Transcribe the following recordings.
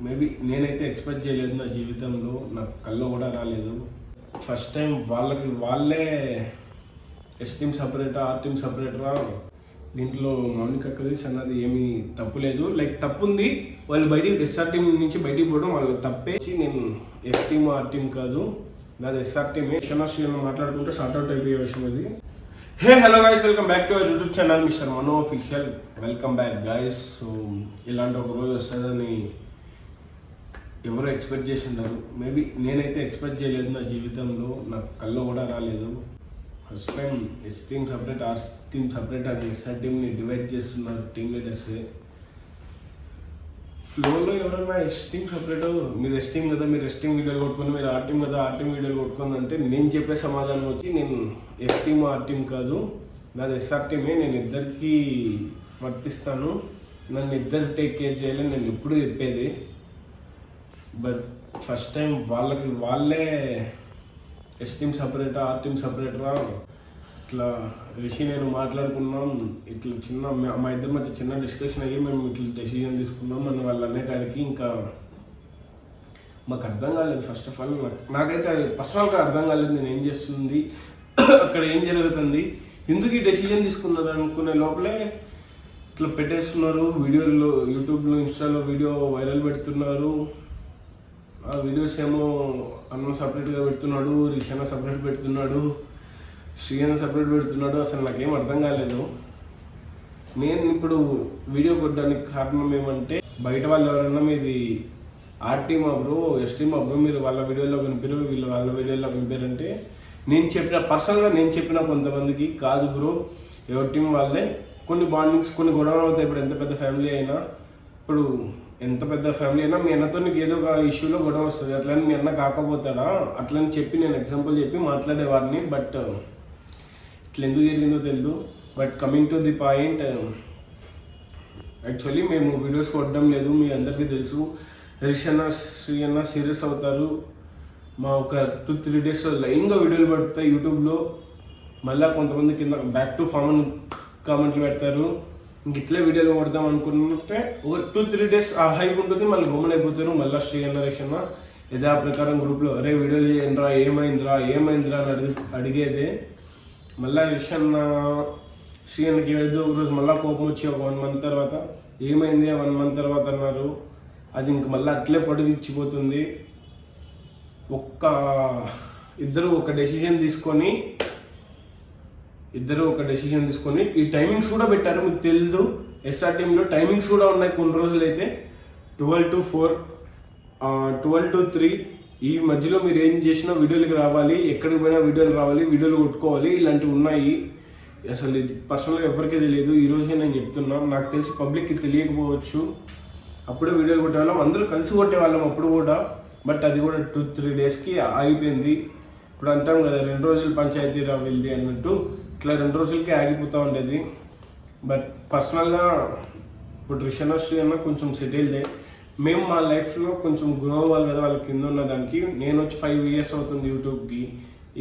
Maybe నేనైతే expect చేయలేదు నా జీవితంలో, నాకు కల్లో కూడా రాలేదు. ఫస్ట్ టైం వాళ్ళే ఎస్ టీమ్ సపరేటా ఆర్ టీమ్ సపరేటరా, దీంట్లో మౌనిక అక్కది అన్నది ఏమీ తప్పు లేదు. లైక్ తప్పు ఉంది, వాళ్ళు బయటికి ఎస్ఆర్ టీం నుంచి బయటికి పోవడం వాళ్ళ తప్పే. నేను ఎస్ టీమ్ ఆర్ టీమ్ కాదు, నాది ఎస్ఆర్ టీమే. క్షణాశ్రీలను మాట్లాడుకుంటే సార్ట్అవుట్ అయిపోయే విషయం అది. Hey hello guys, welcome back to our YouTube channel mister Mano official. Welcome back guys. So ఇలాంటి ఒక రోజు వస్తుందని ఎవరు ఎక్స్పెక్ట్ చేసి ఉండరు. మేబీ నేనైతే ఎక్స్పెక్ట్ చేయలేదు నా జీవితంలో, నాకు కల్లో కూడా రాలేదు. First time S team separate R team separate అని ఎస్ఆర్ టీమ్ని డివైడ్ చేస్తున్నారు టీమ్ లీడర్స్. ఫ్లోలో ఎవరైనా ఎస్ టీమ్ సపరేట్, మీరు ఎస్ టీమ్ కదా, మీరు ఎస్ టీమ్ వీడియోలు కొట్టుకొని, మీరు ఆర్ టీమ్ కదా ఆర్ టీమ్ వీడియోలు కొట్టుకొని అంటే నేను చెప్పే సమాధానం వచ్చి నేను ఎస్ టీమ్ ఆర్ టీమ్ కాదు, నాది ఎస్ఆర్ టీమే. నేను ఇద్దరికి వర్తిస్తాను, నన్ను ఇద్దరు టేక్ కేర్ చేయాలని నేను ఎప్పుడు చెప్పేది. బట్ ఫస్ట్ టైం వాళ్ళే ఎస్ టీమ్ సపరేటా ఆర్ టీమ్ సపరేటరా, ఇట్లా రిషి నేను మాట్లాడుకున్నాం. ఇట్లా మా ఇద్దరి మధ్య చిన్న డిస్కషన్ అయ్యి మేము ఇట్లా డెసిజన్ తీసుకున్నాం అని వాళ్ళు అనే కాడికి ఇంకా మాకు అర్థం కాలేదు. ఫస్ట్ ఆఫ్ ఆల్ నాకైతే పర్సనల్గా అర్థం కాలేదు నేను ఏం చేస్తుంది, అక్కడ ఏం జరుగుతుంది, ఎందుకు ఈ డెసిజన్ తీసుకున్నారు అనుకునే లోపలే ఇట్లా పెట్టేస్తున్నారు. వీడియోల్లో యూట్యూబ్లో ఇన్స్టాలో వీడియో వైరల్ పెడుతున్నారు. ఆ వీడియోస్ ఏమో అన్న సపరేట్గా పెడుతున్నాడు, రిషాన సపరేట్ పెడుతున్నాడు, శ్రీయన్న సపరేట్ పెడుతున్నాడు. అసలు నాకేం అర్థం కాలేదు. నేను ఇప్పుడు వీడియో కొట్టడానికి కారణం ఏమంటే, బయట వాళ్ళు ఎవరన్నా మీది R team bro S team bro, మీరు వాళ్ళ వీడియోలో కనిపారు వీళ్ళు వాళ్ళ వీడియోలో కనిపారంటే నేను చెప్పిన పర్సనల్గా నేను చెప్పిన కొంతమందికి కాదు బ్రో, ఎవరి టీం వాళ్ళే. కొన్ని బాండింగ్స్ కొన్ని గొడవలు అవుతాయి. ఇప్పుడు ఎంత పెద్ద ఫ్యామిలీ అయినా, ఇప్పుడు ఎంత పెద్ద ఫ్యామిలీ అయినా మీ అన్నతో నీకు ఏదో ఒక ఇష్యూలో గొడవ వస్తుంది, అట్లని మీ అన్న కాకపోతాడా అట్లని చెప్పి నేను ఎగ్జాంపుల్ చెప్పి మాట్లాడేవాడిని. బట్ ఇట్లా ఎందుకు జరిగిందో తెలియదు. But coming to the point, actually మేము వీడియోస్ కొట్టడం లేదు, మీ అందరికీ తెలుసు. రిషన్న శ్రీయన్న సీరియస్ అవుతారు, మా ఒక 2-3 days లైన్గా వీడియోలు పడతాయి యూట్యూబ్లో. మళ్ళీ కొంతమంది కింద బ్యాక్ టు ఫామ్ అని కామెంట్లు పెడతారు. ఇంక ఇట్లే వీడియోలు కొడదాం అనుకుంటే ఒక 2-3 days ఆ హైప్ ఉంటుంది, మళ్ళీ గమనం అయిపోతారు. మళ్ళీ శ్రీయన్న రిషన్న యథా ప్రకారం గ్రూప్లో అరే వీడియోలు చేయండిరా, ఏమైందిరా అని అడిగేదే. మళ్ళీ రిషన్న శ్రీయన్నకి ఏదో ఒక రోజు మళ్ళీ కోపం వచ్చి ఒక 1 month తర్వాత ఏమైంది 1 month తర్వాత అన్నారు. అది ఇంక మళ్ళీ అట్లే పొడిగిచ్చిపోతుంది. ఇద్దరు ఒక డెసిషన్ తీసుకొని ఈ టైమింగ్స్ కూడా పెట్టారు. మీకు తెలియదు, ఎస్ఆర్ టీంలో టైమింగ్స్ కూడా ఉన్నాయి. కొన్ని రోజులు అయితే 12 to 4, 12 to 3 ఈ మధ్యలో మీరు ఏం చేసినా వీడియోలకి రావాలి, ఎక్కడికి పోయినా వీడియోలు రావాలి, వీడియోలు కొట్టుకోవాలి, ఇలాంటివి ఉన్నాయి. అసలు ఇది పర్సనల్గా ఎవరికీ తెలియదు, ఈరోజే నేను చెప్తున్నాను. నాకు తెలిసి పబ్లిక్కి తెలియకపోవచ్చు. అప్పుడే వీడియోలు కొట్టేవాళ్ళం, అందరూ కలిసి కొట్టేవాళ్ళం అప్పుడు కూడా. బట్ అది కూడా 2-3 daysకి ఆగిపోయింది. ఇప్పుడు అంటాం కదా 2 రోజులు పంచాయతీ రా వెళ్ళి అన్నట్టు, ఇట్లా 2 రోజులకే ఆగిపోతూ ఉండేది. బట్ పర్సనల్గా ఇప్పుడు రిషన్న శ్రీయన్న కొంచెం సెటిల్డే. మేము మా లైఫ్లో కొంచెం గ్రో అవ్వాలి కదా వాళ్ళ కింద ఉన్న దానికి. నేను వచ్చి 5 years అవుతుంది యూట్యూబ్కి.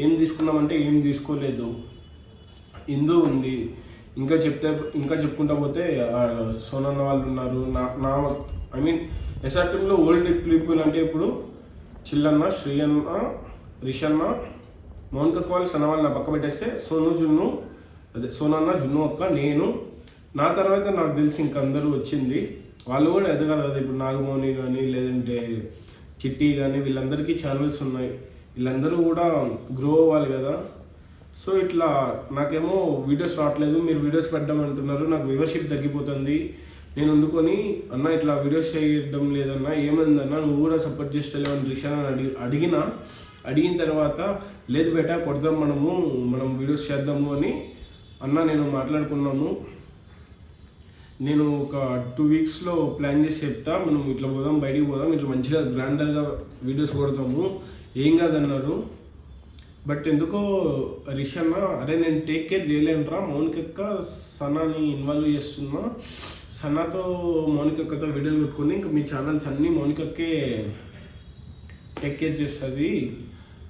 ఏం తీసుకున్నామంటే ఏం తీసుకోలేదు, ఇందు ఉంది. ఇంకా చెప్పుకుంటా పోతే సోనన్న వాళ్ళు ఉన్నారు. ఐ మీన్ ఎస్ఆర్ టీంలో ఓల్డ్ పీపుల్ అంటే ఇప్పుడు చిల్లన్న, శ్రీయన్న, రిషన్న, మౌనిక వాళ్ళు సన్న వాళ్ళు నా పక్క పెట్టేస్తే సోనన్న, జున్ను అక్క, నేను, నా తర్వాత నాకు తెలిసి ఇంక అందరూ వచ్చింది. వాళ్ళు కూడా ఎదగాలి కదా. ఇప్పుడు నాగమౌని కానీ లేదంటే చిట్టి కానీ వీళ్ళందరికీ ఛానల్స్ ఉన్నాయి, వీళ్ళందరూ కూడా గ్రో అవ్వాలి కదా. సో ఇట్లా నాకేమో వీడియోస్ రావట్లేదు, మీరు వీడియోస్ పెట్టడం నాకు వ్యూవర్షిప్ తగ్గిపోతుంది. నేను వండుకొని అన్న ఇట్లా వీడియోస్ చేయడం లేదన్నా, ఏమైందన్నా నువ్వు కూడా సపోర్ట్ చేస్తలేవు అని రిషాన్ని అడిగిన తర్వాత లేదు బేటా కొడదాం మనం వీడియోస్ చేద్దాము అని అన్న నేను మాట్లాడుకున్నాము. నేను ఒక 2 weeksలో ప్లాన్ చేసి చెప్తా, మనం ఇట్లా పోదాం, బయటికి పోదాం, ఇట్లా మంచిగా గ్రాండర్గా వీడియోస్ కొడతాము, ఏం కాదన్నారు. బట్ ఎందుకో రిషన్న అరే నేను టేక్ కేర్ చేయలేనురా, మౌనిక సన్నాని ఇన్వాల్వ్ చేస్తున్నా, సన్నాతో మౌనికతో వీడియోలు పెట్టుకొని ఇంకా మీ ఛానల్స్ అన్నీ మౌనికకే టేక్ కేర్ చేస్తుంది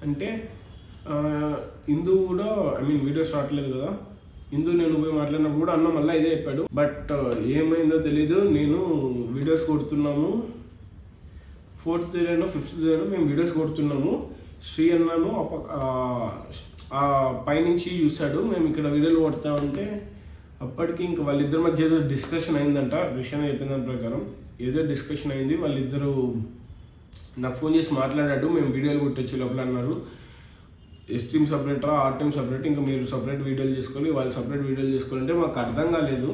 అంటే, ఇందు కూడా ఐ మీన్ వీడియోస్ రావట్లేదు కదా, ఇందు నేను పోయి మాట్లాడినప్పుడు కూడా అన్న మళ్ళీ ఇదే చెప్పాడు. బట్ ఏమైందో తెలీదు, నేను వీడియోస్ కొడుతున్నాము, 4th డేనో 5th డేనో మేము వీడియోస్ కొడుతున్నాము. శ్రీ అన్నను ఆ పైనుంచి చూశాడు మేము ఇక్కడ వీడియోలు కొడతామంటే. అప్పటికి ఇంకా వాళ్ళిద్దరి మధ్య ఏదో డిస్కషన్ అయిందంట. రిషన్ చెప్పిన దాని ప్రకారం ఏదో డిస్కషన్ అయింది. వాళ్ళిద్దరూ నాకు ఫోన్ చేసి మాట్లాడాడు, మేము వీడియోలు కొట్టొచ్చు లోపల అన్నారు. ఎస్టీమ్ సపరేటా ఆర్టీమ్ సపరేట్, ఇంకా మీరు సపరేట్ వీడియోలు చేసుకొని వాళ్ళు సపరేట్ వీడియోలు చేసుకోవాలంటే మాకు అర్థం కాలేదు.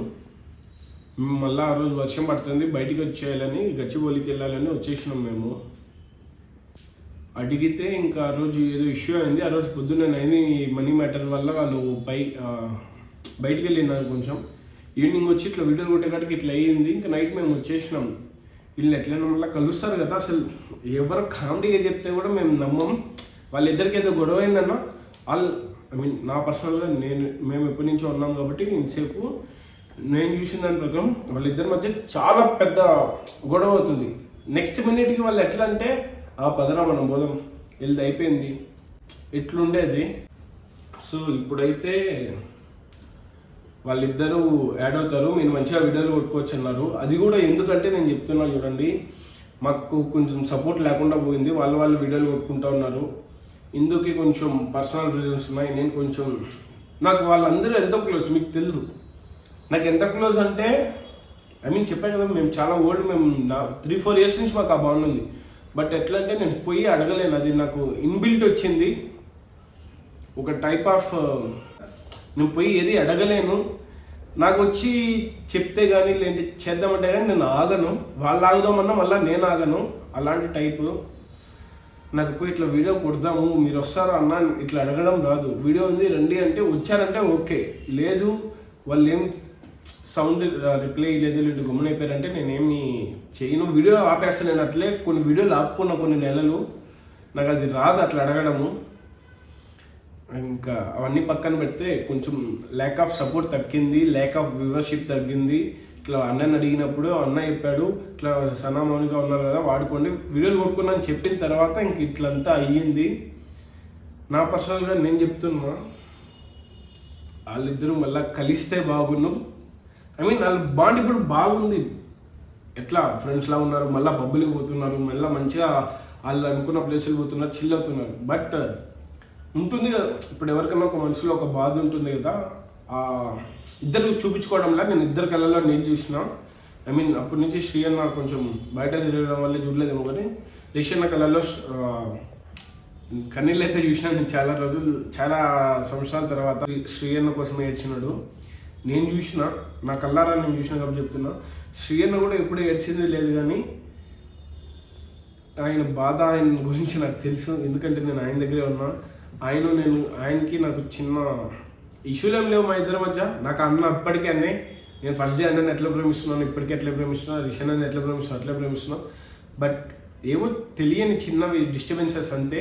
మళ్ళీ ఆ రోజు వర్షం పడుతుంది, బయటికి వచ్చేయాలని గచ్చిబౌలికి వెళ్ళాలని వచ్చేసినాం మేము. అడిగితే ఇంకా ఆ రోజు ఏదో ఇష్యూ అయింది. ఆ రోజు పొద్దున్న అయింది మనీ మ్యాటర్ వల్ల వాళ్ళు బయటికి వెళ్ళినారు. కొంచెం ఈవినింగ్ వచ్చి ఇట్లా వీడియోలు కొట్టేకాటికి ఇట్లా అయ్యింది. ఇంకా నైట్ మేము వచ్చేసినాం. వీళ్ళు ఎట్లయినా మళ్ళీ కలుస్తారు కదా, అసలు ఎవరు కామెడీగా చెప్తే కూడా మేము నమ్మం. వాళ్ళిద్దరికి ఏదో గొడవ అయిందన్న నా పర్సనల్గా మేము ఎప్పటి నుంచో ఉన్నాం కాబట్టి ఇంతసేపు నేను చూసిన దాని ప్రకారం వాళ్ళిద్దరి మధ్య చాలా పెద్ద గొడవ అవుతుంది. నెక్స్ట్ మినిట్కి వాళ్ళు ఎట్లా అంటే పదరా మనం పోదాం వెళ్ళి అయిపోయింది ఇట్లుండేది. సో ఇప్పుడైతే వాళ్ళిద్దరూ యాడ్ అవుతారు, మీరు మంచిగా వీడియోలు కొట్టుకోవచ్చు అన్నారు. అది కూడా ఎందుకంటే నేను చెప్తున్నా చూడండి, మాకు కొంచెం సపోర్ట్ లేకుండా పోయింది. వాళ్ళు వీడియోలు కొట్టుకుంటూ ఉన్నారు. ఇందుకు కొంచెం పర్సనల్ రీజన్స్ ఉన్నాయి. నేను కొంచెం నాకు వాళ్ళందరూ ఎంతో క్లోజ్, మీకు తెలుసు నాకు ఎంత క్లోజ్ అంటే చెప్పాను కదా, మేము చాలా ఓల్డ్, మేము 3-4 years నుంచి మాకు ఆ బాండ్ ఉంది. బట్ ఎట్లా అంటే నేను పోయి అడగలేను, అది నాకు ఇన్బిల్ట్ వచ్చింది. ఒక టైప్ ఆఫ్ నేను పోయి ఏది అడగలేను. నాకు వచ్చి చెప్తే కానీ లేంటి చేద్దామంటే కానీ నేను ఆగను. వాళ్ళు ఆగుదామన్నా మళ్ళీ నేను ఆగను. అలాంటి టైపు. నాకు పోయి ఇట్లా వీడియో కొడదాము మీరు వస్తారా అన్న ఇట్లా అడగడం రాదు. వీడియో ఉంది రండి అంటే వచ్చారంటే ఓకే, లేదు వాళ్ళు ఏం సౌండ్ రిప్లై లేదు లేదు గమ్మున అయిపోయారంటే నేనేమి చేయను, వీడియో ఆపేస్తాను. నేను అట్లే కొన్ని వీడియోలు ఆపుకున్నా కొన్ని నెలలు, నాకు అది రాదు అట్లా అడగడము. ఇంకా అవన్నీ పక్కన పెడితే కొంచెం ల్యాక్ ఆఫ్ సపోర్ట్ తగ్గింది, ల్యాక్ ఆఫ్ వ్యూవర్షిప్ తగ్గింది. ఇట్లా అన్నని అడిగినప్పుడు అన్న చెప్పాడు ఇట్లా సనా మౌనిక ఉన్నారు కదా వాడుకోండి, వీడియోలు కొట్టుకున్నా అని చెప్పిన తర్వాత ఇంక ఇట్లంతా అయ్యింది. నా పర్సనల్గా నేను చెప్తున్నా వాళ్ళిద్దరూ మళ్ళీ కలిస్తే బాగుండు. వాళ్ళ బాండ్ ఇప్పుడు బాగుంది. ఎట్లా ఫ్రెండ్స్లా ఉన్నారు, మళ్ళీ పబ్బులకి పోతున్నారు, మళ్ళీ మంచిగా వాళ్ళు అనుకున్న ప్లేసులు పోతున్నారు, చిల్ అవుతున్నారు. బట్ ఉంటుంది కదా ఇప్పుడు ఎవరికైనా ఒక మనసులో ఒక బాధ ఉంటుంది కదా, ఇద్దరు చూపించుకోవడంలా నేను ఇద్దరు కళ్ళలో నేను చూసిన. అప్పటి నుంచి శ్రీ అన్న కొంచెం బయట తిరగడం వల్ల చూడలేదేమో కానీ రిషి అన్న కళ్ళలో కన్నీళ్ళు అయితే చూసిన. నేను చాలా రోజులు చాలా సంవత్సరాల తర్వాత శ్రీ అన్న కోసమే ఏడ్చినాడు. నేను చూసిన నా కళ్ళారా నేను చూసిన కాబట్టి చెప్తున్నా. శ్రీ అన్న కూడా ఎప్పుడూ ఏడ్చింది లేదు కానీ ఆయన బాధ ఆయన గురించి నాకు తెలుసు, ఎందుకంటే నేను ఆయన దగ్గరే ఉన్నా. ఆయనకి నాకు చిన్న ఇష్యూలు ఏం లేవు మా ఇద్దరి మధ్య. నాకు అన్న అప్పటికే అన్నీ నేను ఫస్ట్ డే అన్నని ఎట్లా ప్రేమిస్తున్నాను, ఇప్పటికీ ఎట్లా ప్రేమిస్తున్నాను, రిషన్ అన్న ఎట్లా ప్రేమిస్తున్నాను అట్లా ప్రేమిస్తున్నాను. బట్ ఏవో తెలియని చిన్నవి డిస్టర్బెన్సెస్ అంతే,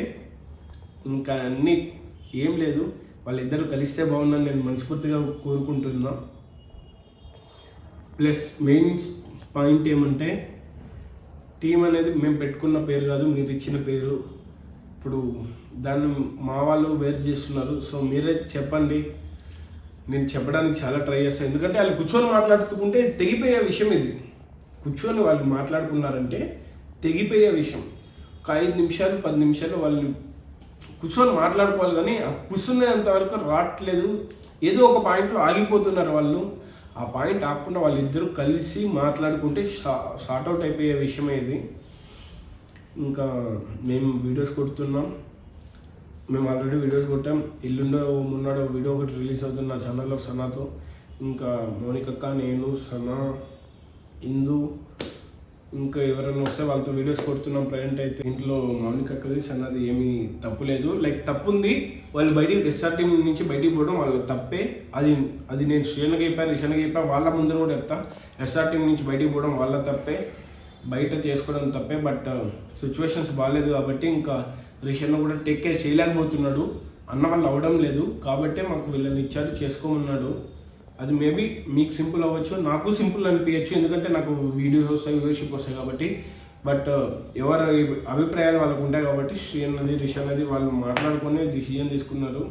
ఇంకా అన్నీ ఏం లేదు. వాళ్ళిద్దరూ కలిస్తే బాగుందని నేను మనస్ఫూర్తిగా కోరుకుంటున్నా. ప్లస్ మెయిన్ పాయింట్ ఏమంటే టీం అనేది మేము పెట్టుకున్న పేరు కాదు, మీరు ఇచ్చిన పేరు. ఇప్పుడు దాన్ని మా వాళ్ళు వేరు చేస్తున్నారు. సో మీరే చెప్పండి, నేను చెప్పడానికి చాలా ట్రై చేస్తాను. ఎందుకంటే వాళ్ళు కూర్చొని మాట్లాడుతుంటే తెగిపోయే విషయం ఇది. కూర్చొని వాళ్ళు మాట్లాడుకున్నారంటే తెగిపోయే విషయం. ఒక 5 నిమిషాలు 10 నిమిషాలు వాళ్ళని కూర్చొని మాట్లాడుకోవాలి, కానీ ఆ కూర్చునేంత వరకు రావట్లేదు. ఏదో ఒక పాయింట్లో ఆగిపోతున్నారు వాళ్ళు. ఆ పాయింట్ ఆగకుండా వాళ్ళిద్దరూ కలిసి మాట్లాడుకుంటే షార్ట్అవుట్ అయిపోయే విషయమే ఇది. ఇంకా మేము వీడియోస్ కొడుతున్నాం, మేము ఆల్రెడీ వీడియోస్ కొట్టాం. ఎల్లుండో మొన్నడో వీడియో ఒకటి రిలీజ్ అవుతుంది నా ఛానల్లో సనాతో. ఇంకా మౌనికక్క, నేను, సనా, ఇందు, ఇంకా ఎవరైనా వస్తే వాళ్ళతో వీడియోస్ కొడుతున్నాం ప్రజెంట్ అయితే. ఇంట్లో మౌనికక్కది సన్నది ఏమీ తప్పు లేదు. లైక్ తప్పు ఉంది, వాళ్ళు బయటికి ఎస్ఆర్ టీం నుంచి బయటికి పోవడం వాళ్ళ తప్పే. అది నేను శ్రీయన్కి చెప్పాను, రిషన్కి చెప్పాను, వాళ్ళ ముందర కూడా చెప్తా. ఎస్ఆర్ టీం నుంచి బయటికి పోవడం వాళ్ళ తప్పే, బయట చేసుకోవడం తప్పే. బట్ సిచ్యువేషన్స్ బాగాలేదు కాబట్టి ఇంకా రిషన్ కూడా టేక్ కేర్ చేయలేకపోతున్నాడు. అన్న వాళ్ళు అవ్వడం లేదు కాబట్టే మాకు వీళ్ళని ఇచ్చారు, చేసుకోమన్నాడు. అది మేబీ మీకు సింపుల్ అవ్వచ్చు, నాకు సింపుల్ అనిపించచ్చు, ఎందుకంటే నాకు వీడియోస్ వస్తాయి, వ్యూవర్షిప్ వస్తాయి కాబట్టి. బట్ ఎవరి అభిప్రాయాలు వాళ్ళకు ఉంటాయి కాబట్టి శ్రీ అన్నది రిషి అన్నది వాళ్ళు మాట్లాడుకొని డిసిజన్ తీసుకున్నారు.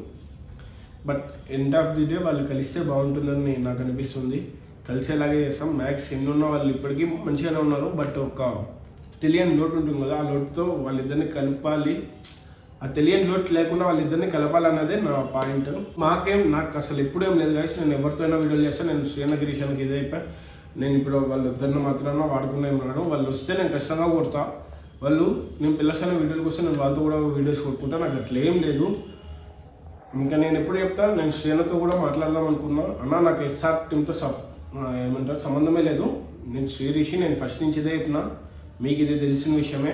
But end of the day వాళ్ళు కలిస్తే బాగుంటుందని నాకు అనిపిస్తుంది. కలిసేలాగే చేస్తాం. మ్యాక్స్ ఎన్ని ఉన్నా వాళ్ళు ఇప్పటికీ మంచిగానే ఉన్నారు. బట్ ఒక తెలియని లోటు ఉంటుంది కదా, ఆ లోటుతో వాళ్ళిద్దరిని కలపాలి. ఆ తెలియని లోటు లేకుండా వాళ్ళిద్దరిని కలపాలన్నదే నా పాయింట్. నాకు అసలు ఎప్పుడేం లేదు గాయస్. నేను ఎవరితో అయినా వీడియోలు చేస్తాను. నేను శ్రీన గిరీషానికి ఇదే అయిపోయా. నేను ఇప్పుడు వాళ్ళిద్దరిని మాత్రాన వాడుకునే ఉన్నాను. వాళ్ళు వస్తే నేను ఖచ్చితంగా కొడతా. నేను పిల్లసైన వీడియోలకు వస్తే నేను వాళ్ళతో కూడా వీడియోస్ కొట్టుకుంటా. నాకు అట్లా ఏం లేదు. ఇంకా నేను ఎప్పుడు చెప్తా, నేను శ్రీనతో కూడా మాట్లాడదాం అనుకున్నా. అన్న నాకు ఎస్ఆర్ టీంతో సంబంధమే లేదు. నేను శ్రీరిషి, నేను ఫస్ట్ నుంచి ఇదే చెప్పినా, మీకు ఇది తెలిసిన విషయమే.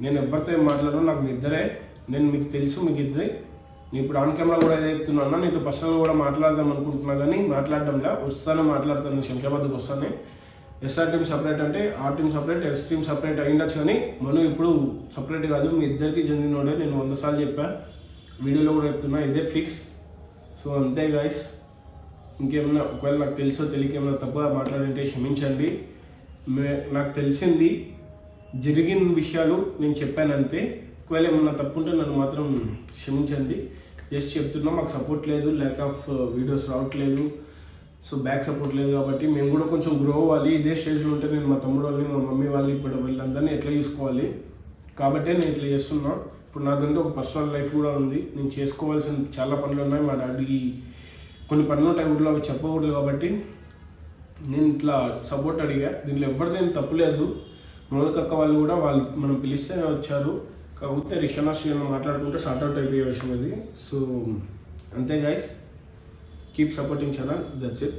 నేను ఎవరితో ఏం మాట్లాడను, నాకు మీ ఇద్దరే. నేను మీకు తెలుసు, మీకు ఇద్దరే. నేను ఇప్పుడు ఆన్ కెమెరా కూడా ఏదో చెప్తున్నా, నీతో పర్సనల్ కూడా మాట్లాడదాం అనుకుంటున్నా, కానీ మాట్లాడడంలా. వస్తాను, శంషాబాద్కి వస్తాను. ఎస్ఆర్ టీమ్ సపరేట్ అంటే ఆ team separate, yes team separate అయ్యిండొచ్చు, కానీ మనం ఇప్పుడు సపరేట్ కాదు. మీ ఇద్దరికి చెందినోడే. నేను 100 సార్లు చెప్పా, వీడియోలో కూడా చెప్తున్నా, ఇదే ఫిక్స్. సో అంతే గాయస్. ఇంకేమన్నా ఒకవేళ నాకు తెలుసో తెలియక ఏమన్నా తప్పుగా మాట్లాడింటే క్షమించండి. నాకు తెలిసింది, జరిగిన విషయాలు నేను చెప్పానంతే. ఒకవేళ ఏమన్నా తప్పు ఉంటే నన్ను మాత్రం క్షమించండి. జస్ట్ చెప్తున్నా, మాకు సపోర్ట్ లేదు, ల్యాక్ ఆఫ్ వీడియోస్ రావట్లేదు. సో బ్యాక్ సపోర్ట్ లేదు కాబట్టి మేము కూడా కొంచెం గ్రో అవ్వాలి. ఇదే స్టేజ్లో ఉంటే నేను మా తమ్ముడు వాళ్ళని, మా మమ్మీ వాళ్ళని, ఇప్పుడు వీళ్ళందరినీ ఎట్లా చూసుకోవాలి కాబట్టి నేను ఇట్లా చేస్తున్నా. ఇప్పుడు నాకంటే ఒక పర్సనల్ లైఫ్ కూడా ఉంది. నేను చేసుకోవాల్సిన చాలా పనులు ఉన్నాయి. మా డాడీకి కొన్ని పనులు ఉంటాయి ఊళ్ళో, అవి చెప్పకూడదు కాబట్టి నేను ఇట్లా సపోర్ట్ అడిగా. దీంట్లో ఎవరిది ఏం తప్పులేదు. మౌనికక్క వాళ్ళు కూడా మనం పిలిస్తేనే వచ్చారు. కాకపోతే రిషనా శ్రీను మాట్లాడుకుంటే సార్ట్అవుట్ అయిపోయే విషయం అది. సో అంతే guys, keep supporting channel. That's it.